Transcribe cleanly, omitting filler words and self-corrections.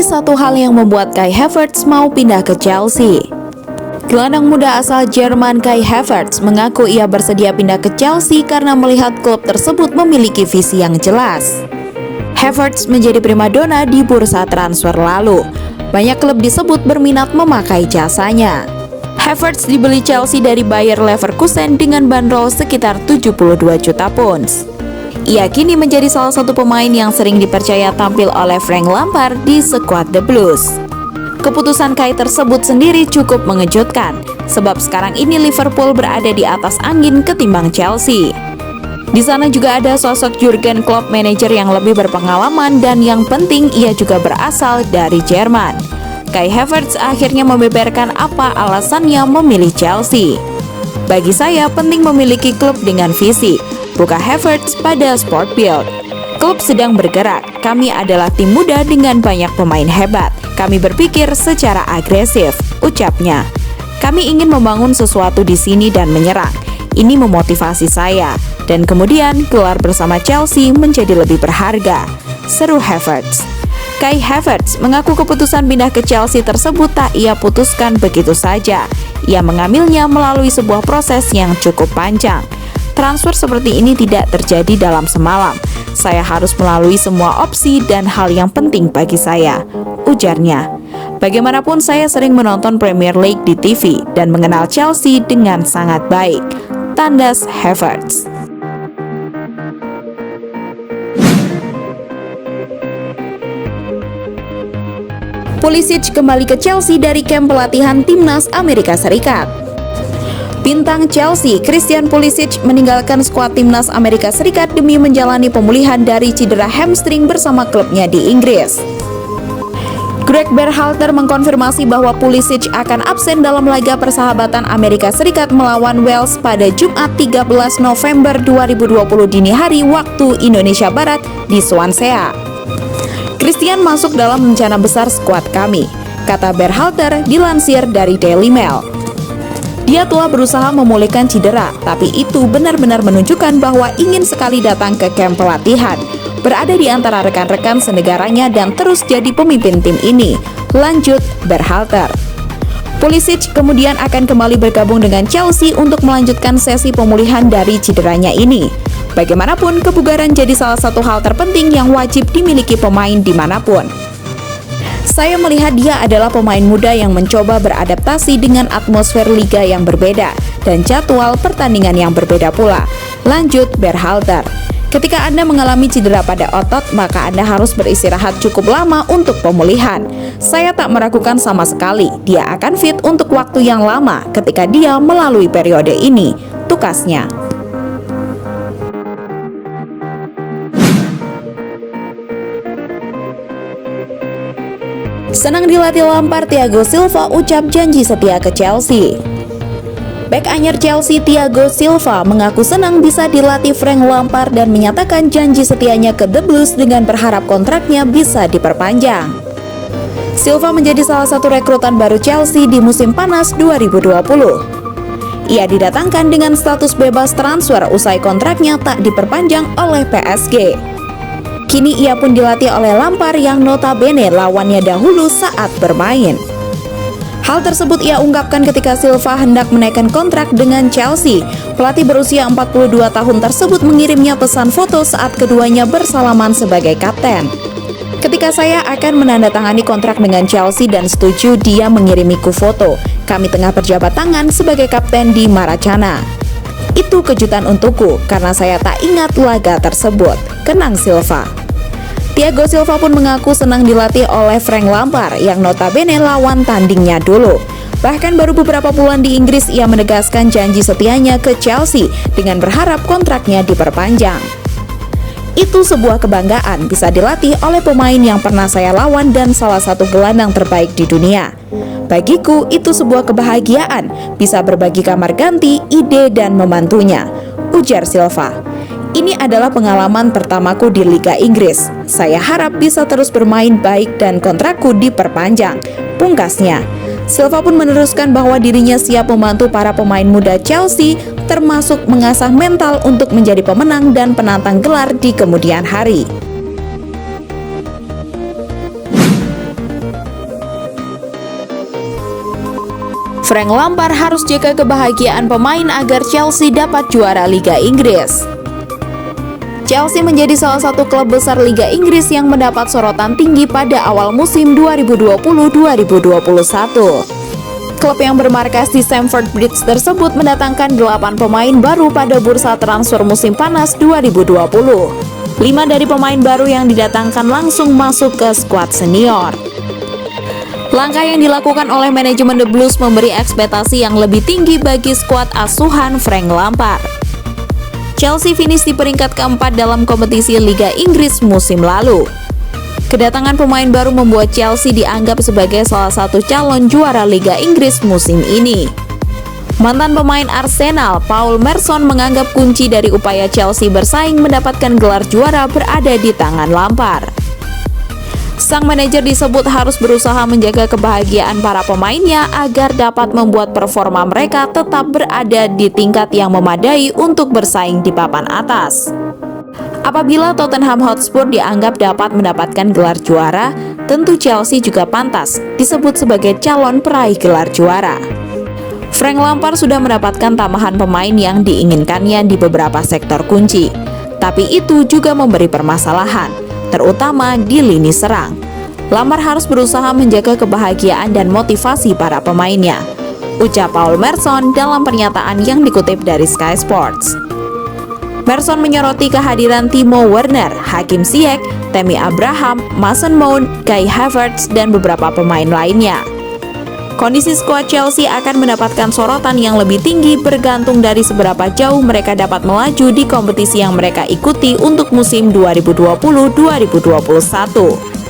satu hal yang membuat Kai Havertz mau pindah ke Chelsea. Gelandang muda asal Jerman Kai Havertz mengaku ia bersedia pindah ke Chelsea karena melihat klub tersebut memiliki visi yang jelas. Havertz menjadi primadona di bursa transfer lalu. Banyak klub disebut berminat memakai jasanya. Havertz dibeli Chelsea dari Bayer Leverkusen dengan bandrol sekitar 72 juta pounds. Ia kini menjadi salah satu pemain yang sering dipercaya tampil oleh Frank Lampard di skuad The Blues. Keputusan Kai tersebut sendiri cukup mengejutkan, sebab sekarang ini Liverpool berada di atas angin ketimbang Chelsea. Di sana juga ada sosok Jurgen Klopp, manajer yang lebih berpengalaman dan yang penting ia juga berasal dari Jerman. Kai Havertz akhirnya membeberkan apa alasannya memilih Chelsea. Bagi saya penting memiliki klub dengan visi, buka Havertz pada Sport Bild. Klub sedang bergerak, kami adalah tim muda dengan banyak pemain hebat. Kami berpikir secara agresif, ucapnya. Kami ingin membangun sesuatu di sini dan menyerang. Ini memotivasi saya. Dan kemudian gelar bersama Chelsea menjadi lebih berharga, seru Havertz. Kai Havertz mengaku keputusan pindah ke Chelsea tersebut tak ia putuskan begitu saja. Ia mengambilnya melalui sebuah proses yang cukup panjang. Transfer seperti ini tidak terjadi dalam semalam. Saya harus melalui semua opsi dan hal yang penting bagi saya, ujarnya. Bagaimanapun saya sering menonton Premier League di TV dan mengenal Chelsea dengan sangat baik, tandas Havertz. Pulisic kembali ke Chelsea dari kamp pelatihan timnas Amerika Serikat. Bintang Chelsea, Christian Pulisic meninggalkan skuad timnas Amerika Serikat demi menjalani pemulihan dari cedera hamstring bersama klubnya di Inggris. Greg Berhalter mengkonfirmasi bahwa Pulisic akan absen dalam laga persahabatan Amerika Serikat melawan Wales pada Jumat 13 November 2020 dini hari waktu Indonesia Barat di Swansea. Christian masuk dalam rencana besar skuad kami, kata Berhalter dilansir dari Daily Mail. Dia telah berusaha memulihkan cedera, tapi itu benar-benar menunjukkan bahwa ingin sekali datang ke kamp pelatihan, berada di antara rekan-rekan senegaranya dan terus jadi pemimpin tim ini, lanjut Berhalter. Pulisic kemudian akan kembali bergabung dengan Chelsea untuk melanjutkan sesi pemulihan dari cederanya ini. Bagaimanapun, kebugaran jadi salah satu hal terpenting yang wajib dimiliki pemain dimanapun. Saya melihat dia adalah pemain muda yang mencoba beradaptasi dengan atmosfer liga yang berbeda dan jadwal pertandingan yang berbeda pula, lanjut Berhalter. Ketika Anda mengalami cedera pada otot, maka Anda harus beristirahat cukup lama untuk pemulihan. Saya tak meragukan sama sekali, dia akan fit untuk waktu yang lama ketika dia melalui periode ini, tukasnya. Senang dilatih Lampard, Thiago Silva ucap janji setia ke Chelsea. Bek anyar Chelsea Thiago Silva mengaku senang bisa dilatih Frank Lampard dan menyatakan janji setianya ke The Blues dengan berharap kontraknya bisa diperpanjang. Silva menjadi salah satu rekrutan baru Chelsea di musim panas 2020. Ia didatangkan dengan status bebas transfer usai kontraknya tak diperpanjang oleh PSG. Kini ia pun dilatih oleh Lampard yang notabene lawannya dahulu saat bermain. Hal tersebut ia ungkapkan ketika Silva hendak menaikkan kontrak dengan Chelsea. Pelatih berusia 42 tahun tersebut mengirimnya pesan foto saat keduanya bersalaman sebagai kapten. Ketika saya akan menandatangani kontrak dengan Chelsea dan setuju dia mengirimiku foto. Kami tengah berjabat tangan sebagai kapten di Maracana. Itu kejutan untukku karena saya tak ingat laga tersebut, kenang Silva. Thiago Silva pun mengaku senang dilatih oleh Frank Lampard yang notabene lawan tandingnya dulu. Bahkan baru beberapa bulan di Inggris ia menegaskan janji setianya ke Chelsea dengan berharap kontraknya diperpanjang. Itu sebuah kebanggaan bisa dilatih oleh pemain yang pernah saya lawan dan salah satu gelandang terbaik di dunia. Bagiku itu sebuah kebahagiaan bisa berbagi kamar ganti, ide dan membantunya, ujar Silva. Ini adalah pengalaman pertamaku di Liga Inggris. Saya harap bisa terus bermain baik dan kontrakku diperpanjang, pungkasnya. Silva pun meneruskan bahwa dirinya siap membantu para pemain muda Chelsea, termasuk mengasah mental untuk menjadi pemenang dan penantang gelar di kemudian hari. Frank Lampard harus jaga kebahagiaan pemain agar Chelsea dapat juara Liga Inggris. Chelsea menjadi salah satu klub besar Liga Inggris yang mendapat sorotan tinggi pada awal musim 2020-2021. Klub yang bermarkas di Stamford Bridge tersebut mendatangkan 8 pemain baru pada bursa transfer musim panas 2020. 5 dari pemain baru yang didatangkan langsung masuk ke skuad senior. Langkah yang dilakukan oleh manajemen The Blues memberi ekspektasi yang lebih tinggi bagi skuad asuhan Frank Lampard. Chelsea finish di peringkat keempat dalam kompetisi Liga Inggris musim lalu. Kedatangan pemain baru membuat Chelsea dianggap sebagai salah satu calon juara Liga Inggris musim ini. Mantan pemain Arsenal, Paul Merson menganggap kunci dari upaya Chelsea bersaing mendapatkan gelar juara berada di tangan Lampard. Sang manajer disebut harus berusaha menjaga kebahagiaan para pemainnya agar dapat membuat performa mereka tetap berada di tingkat yang memadai untuk bersaing di papan atas. Apabila Tottenham Hotspur dianggap dapat mendapatkan gelar juara, tentu Chelsea juga pantas disebut sebagai calon peraih gelar juara. Frank Lampard sudah mendapatkan tambahan pemain yang diinginkannya di beberapa sektor kunci, tapi itu juga memberi permasalahan, terutama di lini serang. Lampard harus berusaha menjaga kebahagiaan dan motivasi para pemainnya, ucap Paul Merson dalam pernyataan yang dikutip dari Sky Sports. Merson menyoroti kehadiran Timo Werner, Hakim Ziyech, Tammy Abraham, Mason Mount, Kai Havertz, dan beberapa pemain lainnya. Kondisi skuad Chelsea akan mendapatkan sorotan yang lebih tinggi bergantung dari seberapa jauh mereka dapat melaju di kompetisi yang mereka ikuti untuk musim 2020-2021.